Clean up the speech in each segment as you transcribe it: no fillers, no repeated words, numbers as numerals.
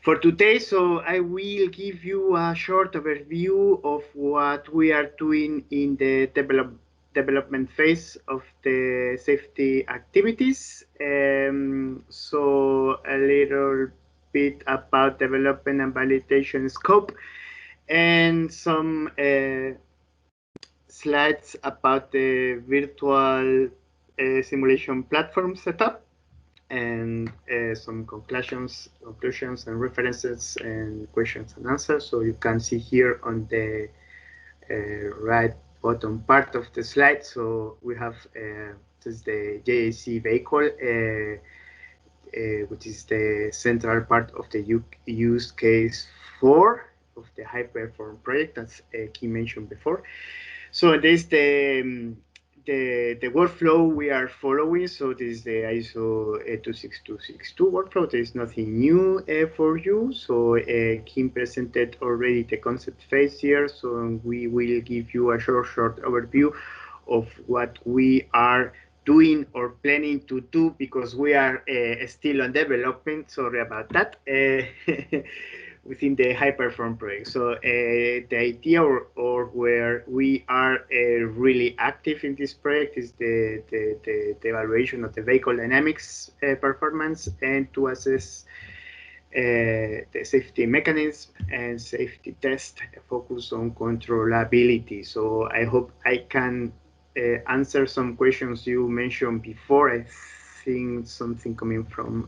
For today, so I will give you a short overview of what we are doing in the development phase of the safety activities. So a little bit about development and validation scope, and some slides about the virtual simulation platform setup, and some conclusions and references and questions and answers. So you can see here on the right bottom part of the slide. So we have this is the JAC vehicle, which is the central part of the use case 4 of the high perform project, as Kim mentioned before. So this is the workflow we are following. So this is the ISO 26262 workflow. There is nothing new for you. So Kim presented already the concept phase here. So we will give you a short overview of what we are doing or planning to do, because we are still on development. Sorry about that. Within the high perform project. So the idea or where we are really active in this project is the evaluation of the vehicle dynamics performance, and to assess the safety mechanism and safety test focus on controllability. So I hope I can answer some questions you mentioned before. I think something coming from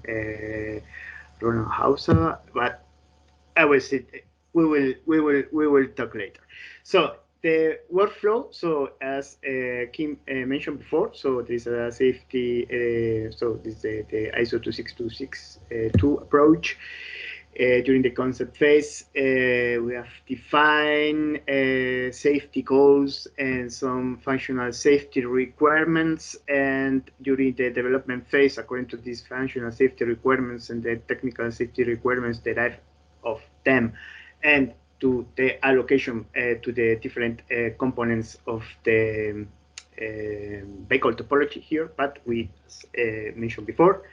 Ronald Hauser, but I will sit. We will talk later. So the workflow. So as Kim mentioned before, so this is a safety. So this is the ISO 26262 approach. During the concept phase, we have defined safety goals and some functional safety requirements. And during the development phase, according to these functional safety requirements and the technical safety requirements derived of them, and to the allocation to the different components of the vehicle topology here, but we, as mentioned before,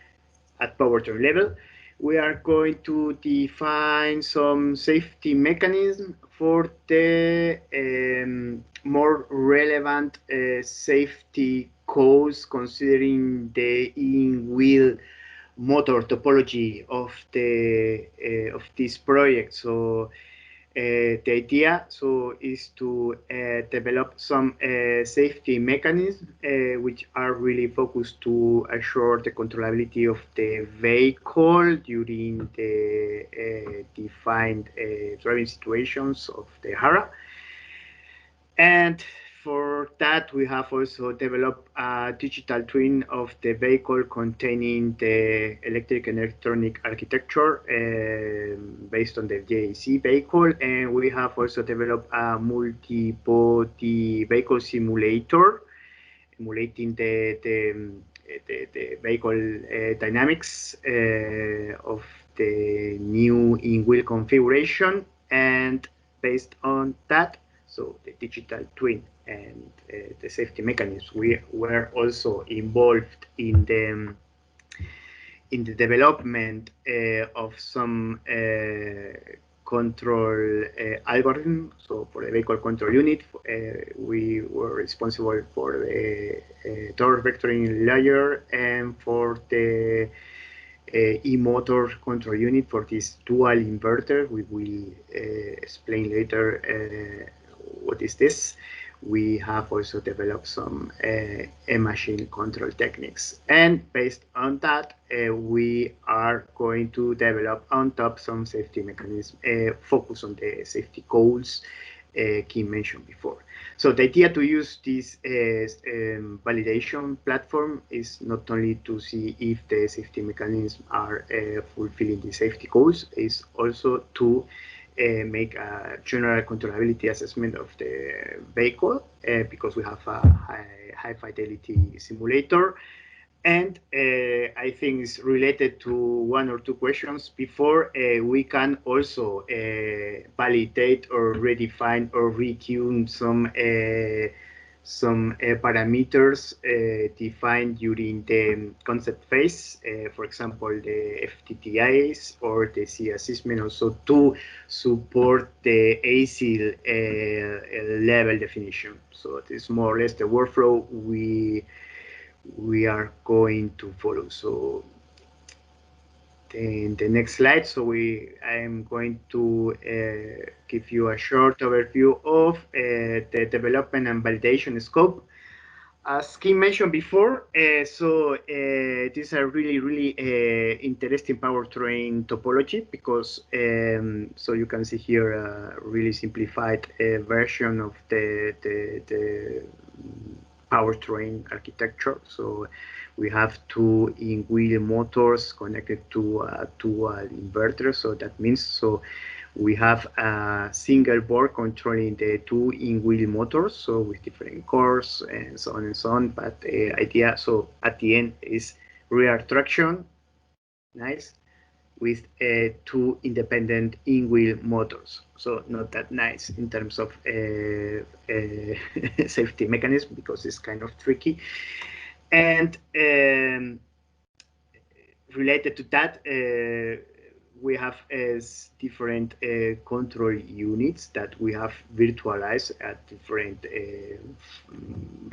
at powertrain level, we are going to define some safety mechanism for the more relevant safety cause, considering the in-wheel motor topology of this project. So the idea is to develop some safety mechanisms which are really focused to assure the controllability of the vehicle during the defined driving situations of the HARA. And for that, we have also developed a digital twin of the vehicle containing the electric and electronic architecture based on the JAC vehicle. And we have also developed a multi-body vehicle simulator, emulating the vehicle dynamics of the new in-wheel configuration. And based on that, so the digital twin and the safety mechanisms, we were also involved in the development of some control algorithm. So for the vehicle control unit, we were responsible for the torque vectoring layer, and for the e-motor control unit for this dual inverter. We will explain later what is this. We have also developed some machine control techniques, and based on that, we are going to develop on top some safety mechanism focus on the safety goals Kim mentioned before. So the idea to use this validation platform is not only to see if the safety mechanisms are fulfilling the safety goals, is also to make a general controllability assessment of the vehicle, because we have a high fidelity simulator. And I think it's related to one or two questions before. We can also validate or redefine or retune some some parameters defined during the concept phase, for example, the FTTIs or the C assessment, also to support the ASIL level definition. So it is more or less the workflow we are going to follow. So in the next slide, so I am going to give you a short overview of the development and validation scope. As Kim mentioned before, this is a really interesting powertrain topology because so you can see here a really simplified version of the powertrain architecture. So we have two in-wheel motors connected to a dual inverter. So that means we have a single board controlling the two in-wheel motors, so with different cores and so on and so on. But the idea, so at the end, is rear traction, nice, with two independent in-wheel motors. So not that nice in terms of safety mechanism because it's kind of tricky. And related to that, we have different control units that we have virtualized at different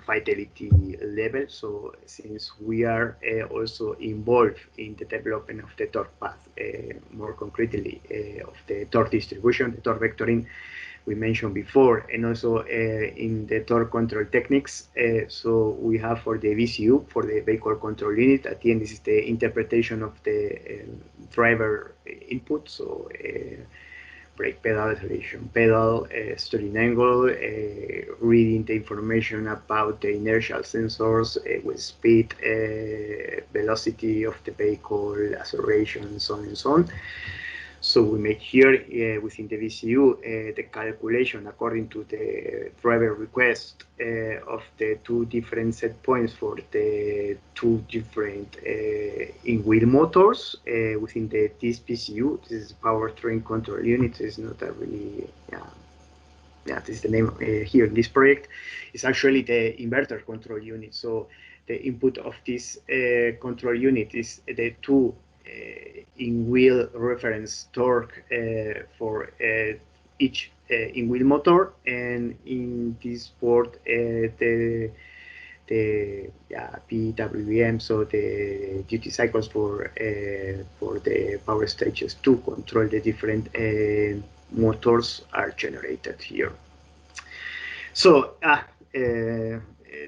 fidelity levels. So since we are also involved in the development of the torque path, more concretely of the torque distribution, the torque vectoring, we mentioned before, and also in the torque control techniques. So we have for the VCU, for the vehicle control unit, at the end, this is the interpretation of the driver input. So brake pedal, acceleration pedal, steering angle, reading the information about the inertial sensors with speed, velocity of the vehicle, acceleration, and so on and so on. So we make here within the VCU the calculation according to the driver request of the two different set points for the two different in-wheel motors within this VCU. This is powertrain control unit. It's not a really this is the name here in this project. It's actually the inverter control unit. So the input of this control unit is the two in-wheel reference torque for each in-wheel motor, and in this port the PWM, so the duty cycles for the power stages to control the different motors are generated here. So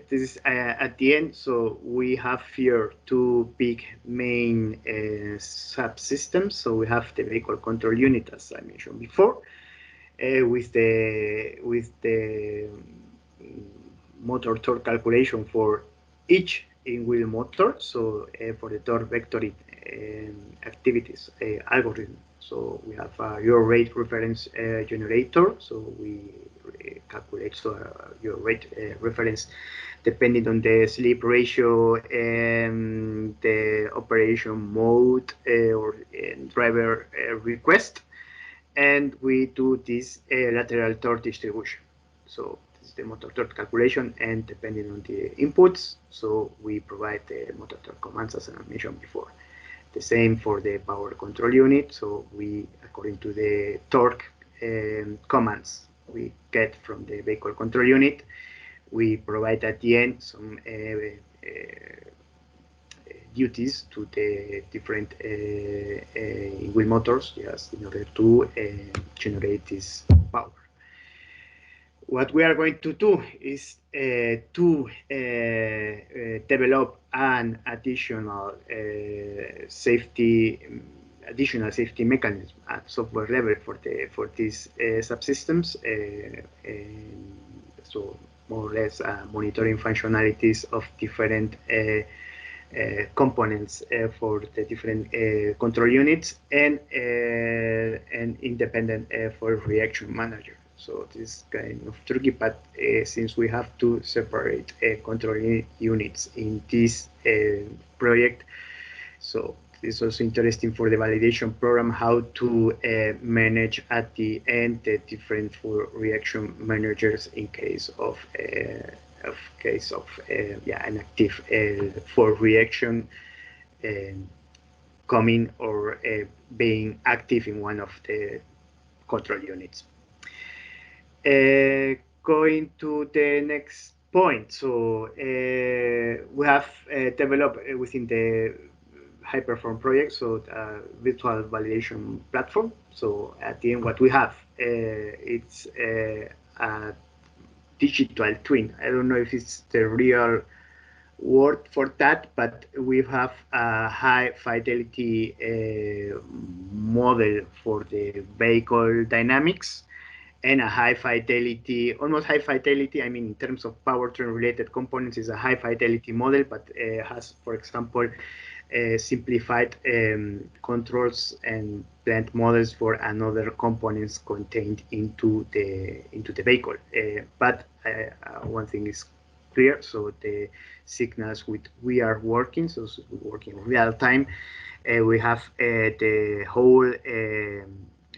this is at the end. So we have here two big main subsystems. So we have the vehicle control unit, as I mentioned before, with the motor torque calculation for each in-wheel motor. So for the torque vectoring activities algorithm. So we have a your rate reference generator. So we calculate your rate reference depending on the slip ratio and the operation mode or driver request. And we do this lateral torque distribution. So this is the motor torque calculation, and depending on the inputs, so we provide the motor torque commands as I mentioned before. The same for the power control unit. So we, according to the torque commands we get from the vehicle control unit, we provide at the end some duties to the different wheel motors, just in order to generate this power. What we are going to do is to develop an additional safety mechanism at software level for these subsystems. So more or less monitoring functionalities of different components for the different control units, and an independent for reaction manager. So this is kind of tricky, but since we have to separate control units in this project, so it's also interesting for the validation program how to manage at the end the different for reaction managers in case of of case of an active fault reaction coming or being active in one of the control units. Going to the next point, so we have developed within the high perform project, so virtual validation platform. So at the end, what we have, it's a digital twin. I don't know if it's the real word for that, but we have a high fidelity model for the vehicle dynamics and a high fidelity, almost high fidelity. I mean, in terms of powertrain related components, is a high fidelity model, but has, for example, simplified controls and plant models for another components contained into the vehicle. But one thing is clear, so the signals with we are working, so we're working real time. We have the whole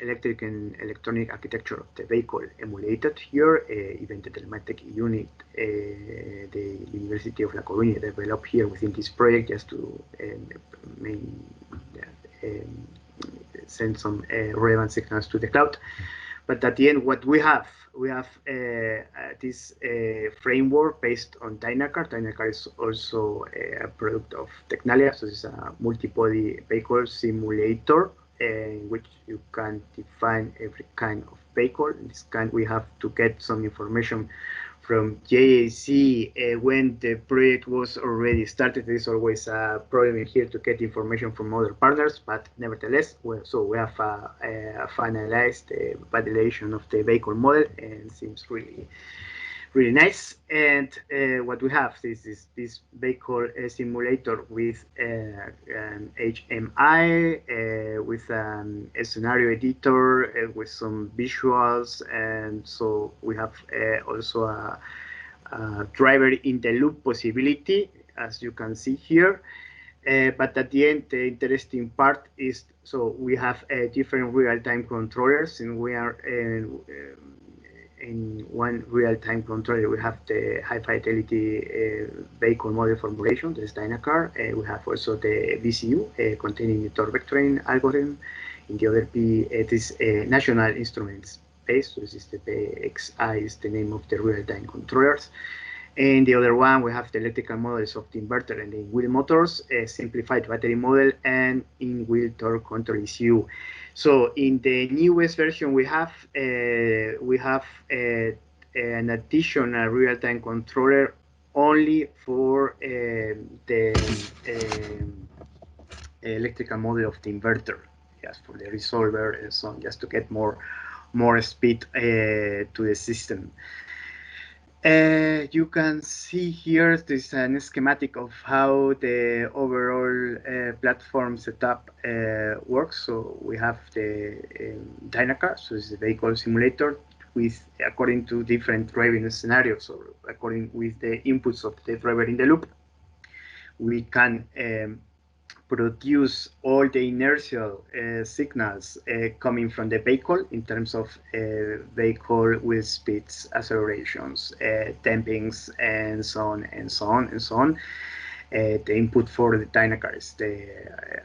electric and electronic architecture of the vehicle emulated here, even the telematic unit the University of La Coruña developed here within this project just to send some relevant signals to the cloud. But at the end, what we have this framework based on Dynacar. Dynacar is also a product of Tecnalia, so it's a multi-body vehicle simulator in which you can define every kind of vehicle. In this kind, we have to get some information from JAC when the project was already started. There's always a problem in here to get information from other partners, but nevertheless, we have a finalized validation of the vehicle model, and seems really nice. And what we have is this vehicle simulator with an HMI, with a scenario editor, with some visuals, and so we have also a driver in the loop possibility, as you can see here. But at the end, the interesting part is, so we have different real-time controllers, and we are in one real-time controller. We have the high fidelity vehicle model formulation, this Dynacar. We have also the VCU containing the Powertrain algorithm. In the other P, it is National Instruments Base, so this is the PXI is the name of the real-time controllers. And the other one, we have the electrical models of the inverter and the in-wheel motors, a simplified battery model, and in-wheel torque control ECU. So in the newest version, we have an additional real-time controller only for the electrical model of the inverter, just for the resolver and so on, just to get more speed to the system. You can see here there's a schematic of how the overall platform setup works. So we have the Dynacar, so it's the vehicle simulator with according to different driving scenarios. So according with the inputs of the driver in the loop, we can produce all the inertial signals coming from the vehicle in terms of vehicle wheel speeds, accelerations, dampings, and so on and so on and so on. The input for the Dynacar is the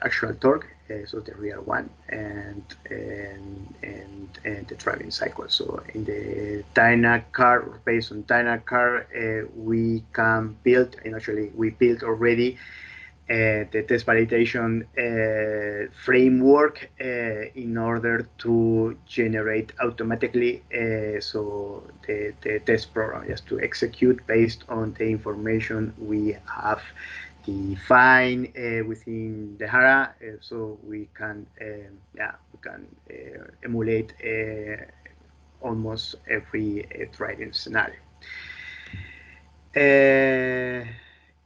actual torque, so the real one, and the driving cycle. So in the Dynacar, based on Dynacar, we can build, and actually we built already the test validation framework in order to generate automatically so the test program just to execute based on the information we have defined within the HARA, so we can emulate almost every driving scenario.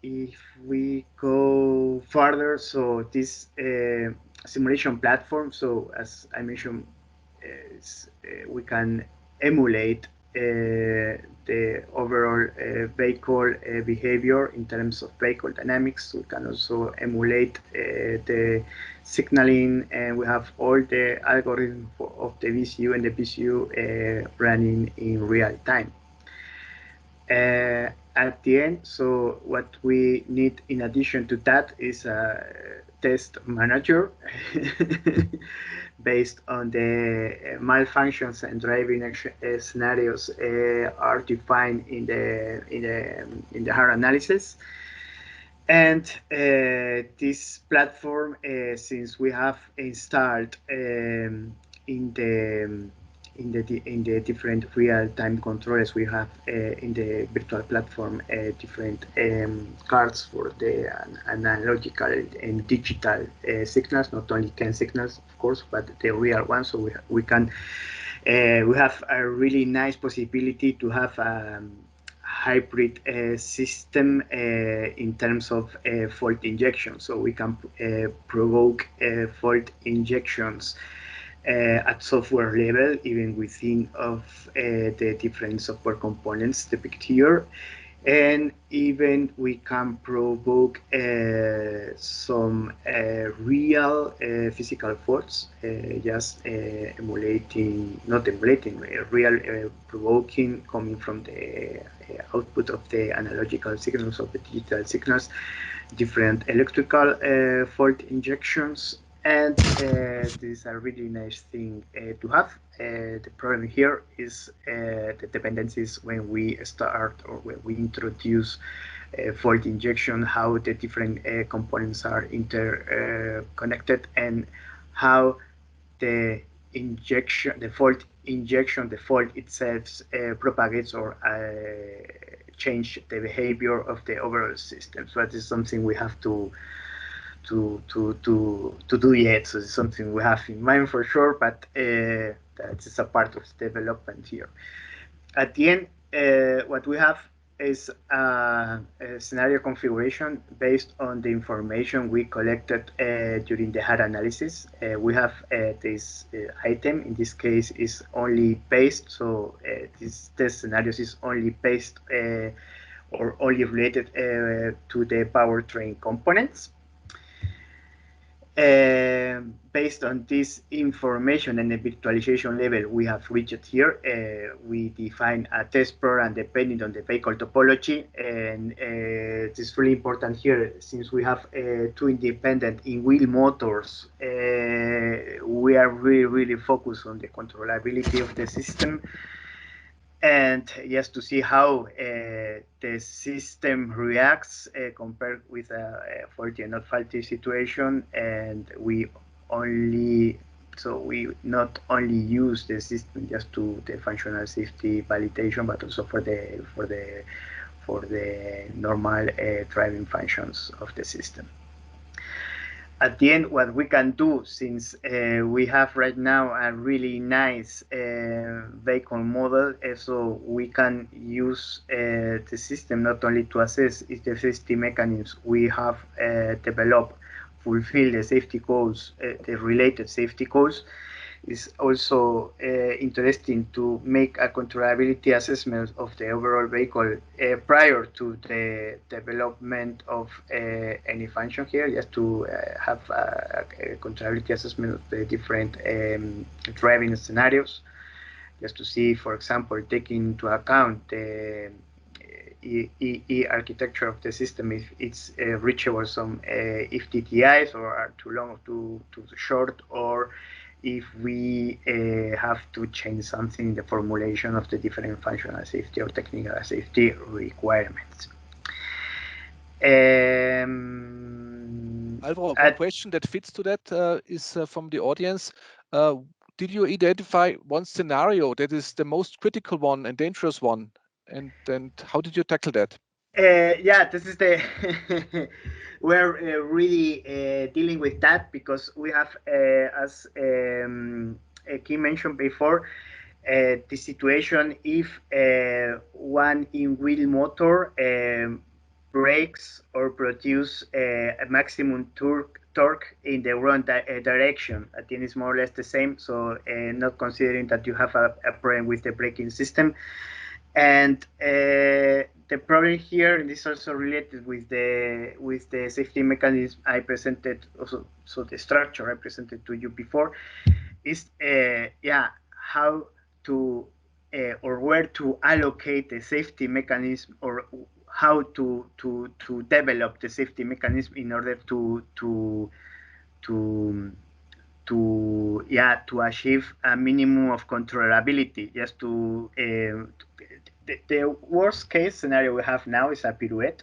If we go further, so this simulation platform, so as I mentioned, we can emulate the overall vehicle behavior in terms of vehicle dynamics. We can also emulate the signaling, and we have all the algorithm of the VCU and the PCU running in real time. at the end. So what we need in addition to that is a test manager based on the malfunctions and driving scenarios are defined in the hard analysis. And this platform, since we have installed in the different real-time controllers, we have in the virtual platform different cards for the analogical and digital signals, not only CAN signals, of course, but the real ones. So we have a really nice possibility to have hybrid system in terms of fault injection. So we can provoke fault injections at software level, even within of the different software components depicted here. And even we can provoke some real physical faults, just emulating, not emulating, real provoking coming from the output of the analogical signals of the digital signals, different electrical fault injections. And this is a really nice thing to have. The problem here is the dependencies when we start or when we introduce fault injection, how the different components are interconnected, and how the the fault itself propagates or change the behavior of the overall system. So that is something we have to do yet. So it's something we have in mind for sure, but that is a part of development here. At the end, what we have is a scenario configuration based on the information we collected during the HAD analysis. We have this item, in this case, is only based, so this test scenarios is only based or only related to the powertrain components. Based on this information and the virtualization level we have reached here, we define a test program depending on the vehicle topology. And it's really important here, since we have two independent in-wheel motors, we are really focused on the controllability of the system, and just to see how the system reacts compared with a faulty and not faulty situation. And we not only use the system just to the functional safety validation, but also for the normal driving functions of the system. At the end, what we can do, since we have right now a really nice vehicle model, so we can use the system not only to assess if the safety mechanisms we have developed fulfill the safety goals, the related safety goals. It's also interesting to make a controllability assessment of the overall vehicle prior to the development of any function here, just to have a controllability assessment of the different driving scenarios, just to see, for example, taking into account the E architecture of the system, if it's reachable some FTTIs or are too long or too short, or if we have to change something in the formulation of the different functional safety or technical safety requirements. Alvaro, one question that fits to that is from the audience. Did you identify one scenario that is the most critical one and dangerous one? And how did you tackle that? Yeah, this is the we're really dealing with that, because we have, as Kim mentioned before, the situation if one in-wheel motor breaks or produce a maximum torque in the wrong direction. I think it's more or less the same. So not considering that you have a problem with the braking system. And the problem here, and this is also related with the safety mechanism I presented, also, so the structure I presented to you before, is how to or where to allocate the safety mechanism, or how to develop the safety mechanism in order to achieve a minimum of controllability, just to the worst case scenario we have now is a pirouette,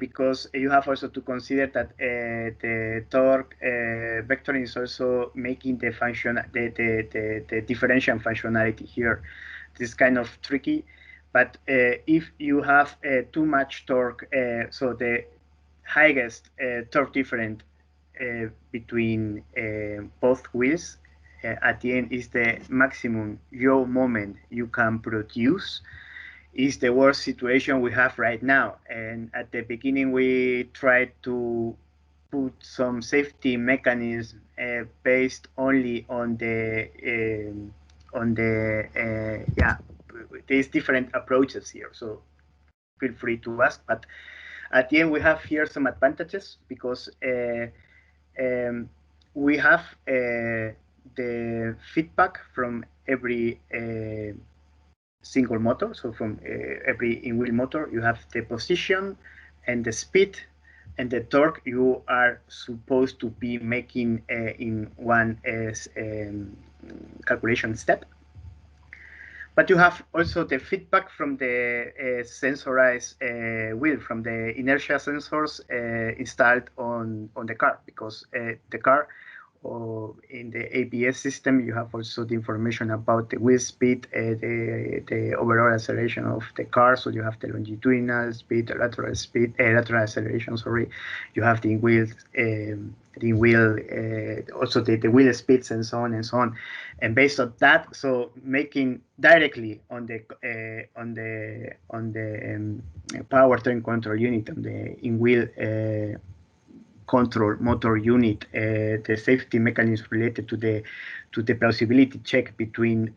because you have also to consider that the torque vectoring is also making the function, the differential functionality here. This is kind of tricky, but if you have too much torque, so the highest torque difference between both wheels at the end is the maximum yaw moment you can produce, is the worst situation we have right now. And at the beginning, we tried to put some safety mechanism based only on there's different approaches here. So feel free to ask. But at the end, we have here some advantages because we have the feedback from every single motor. So from every in-wheel motor, you have the position and the speed and the torque you are supposed to be making in one calculation step. But you have also the feedback from the sensorized wheel, from the inertia sensors installed on the car, because the car, or in the ABS system, you have also the information about the wheel speed, the overall acceleration of the car. So you have the longitudinal speed, the lateral speed, lateral acceleration. Sorry, you have the wheel, also the wheel speeds, and so on and so on. And based on that, so making directly on the powertrain control unit, on the in-wheel control motor unit, the safety mechanism related to the plausibility check between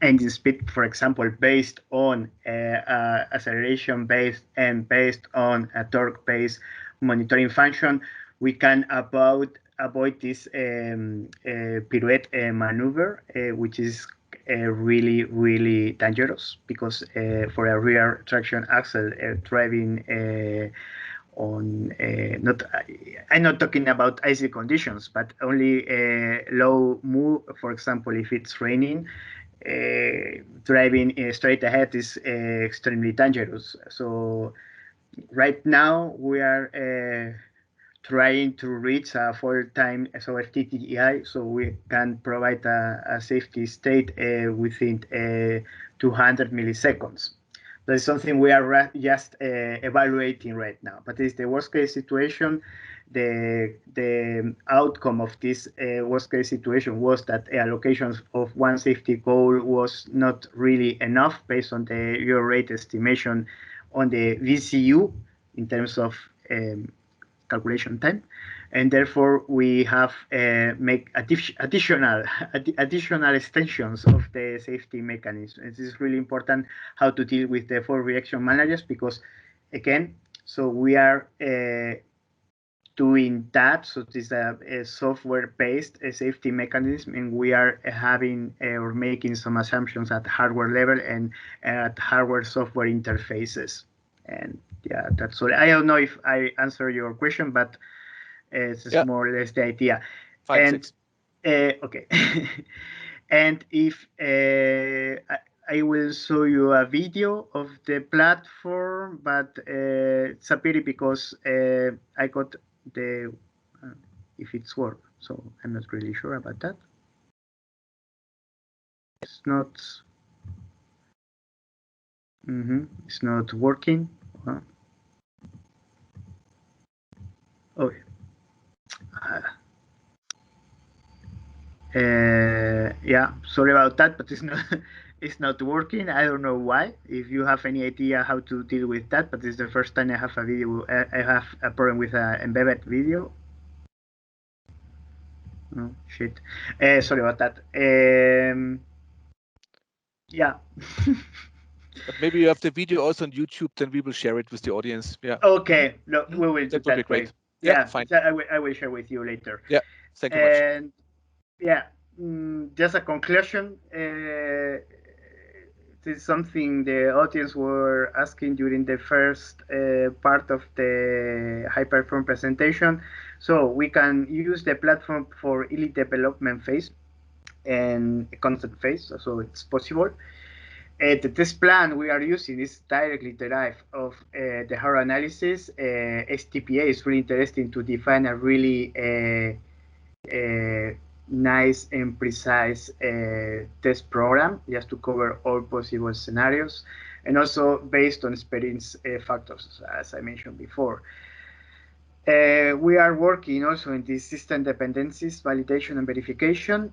engine speed, for example, based on acceleration based and based on a torque based monitoring function, we can avoid this pirouette maneuver, which is really dangerous, because for a rear traction axle driving on I'm not talking about icy conditions, but only low move. For example, if it's raining, driving straight ahead is extremely dangerous. So right now we are trying to reach a full-time SOFTTI, so we can provide a safety state within 200 milliseconds. That is something we are just evaluating right now. But it's the worst case situation. The outcome of this worst case situation was that allocations of one safety goal was not really enough based on the error rate estimation on the VCU in terms of calculation time, and therefore we have make additional extensions of the safety mechanism. It is really important how to deal with the fault reaction managers, because again, so we are doing that. So this is a software-based safety mechanism, and we are having or making some assumptions at hardware level and at hardware-software interfaces. And yeah, that's all. I don't know if I answer your question, but it's more or less the idea. Fine, and okay. And if I will show you a video of the platform, but it's a pity because I got the if it's work, so I'm not really sure about that. It's not. It's not working. Oh. Yeah, sorry about that, but it's not it's not working. I don't know why. If you have any idea how to deal with that, but it's the first time I have a video. I have a problem with an embedded video. Oh shit! Sorry about that. Yeah. But maybe you have the video also on YouTube, then we will share it with the audience. Yeah. Okay. No, we will do that would be great. way. Yeah, fine. I will share with you later. Yeah, thank you much. And yeah, just a conclusion. this is something the audience were asking during the first part of the high-perform presentation. So we can use the platform for early development phase and concept phase, so it's possible. The test plan we are using is directly derived of the hardware analysis. STPA is really interesting to define a really nice and precise test program just to cover all possible scenarios, and also based on experience factors, as I mentioned before. We are working also in the system dependencies validation and verification.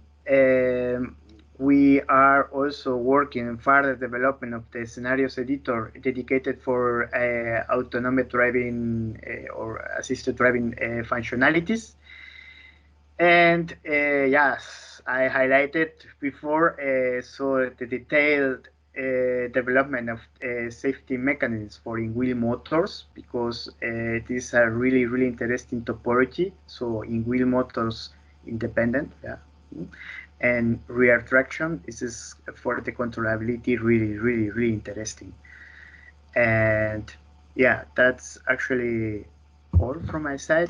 We are also working in further development of the scenarios editor dedicated for autonomous driving or assisted driving functionalities. And yes, I highlighted before, so the detailed development of safety mechanisms for in-wheel motors, because these are really, really interesting topology. So in-wheel motors independent, yeah. And rear traction, this is for the controllability, really, really, really interesting. And yeah, that's actually all from my side.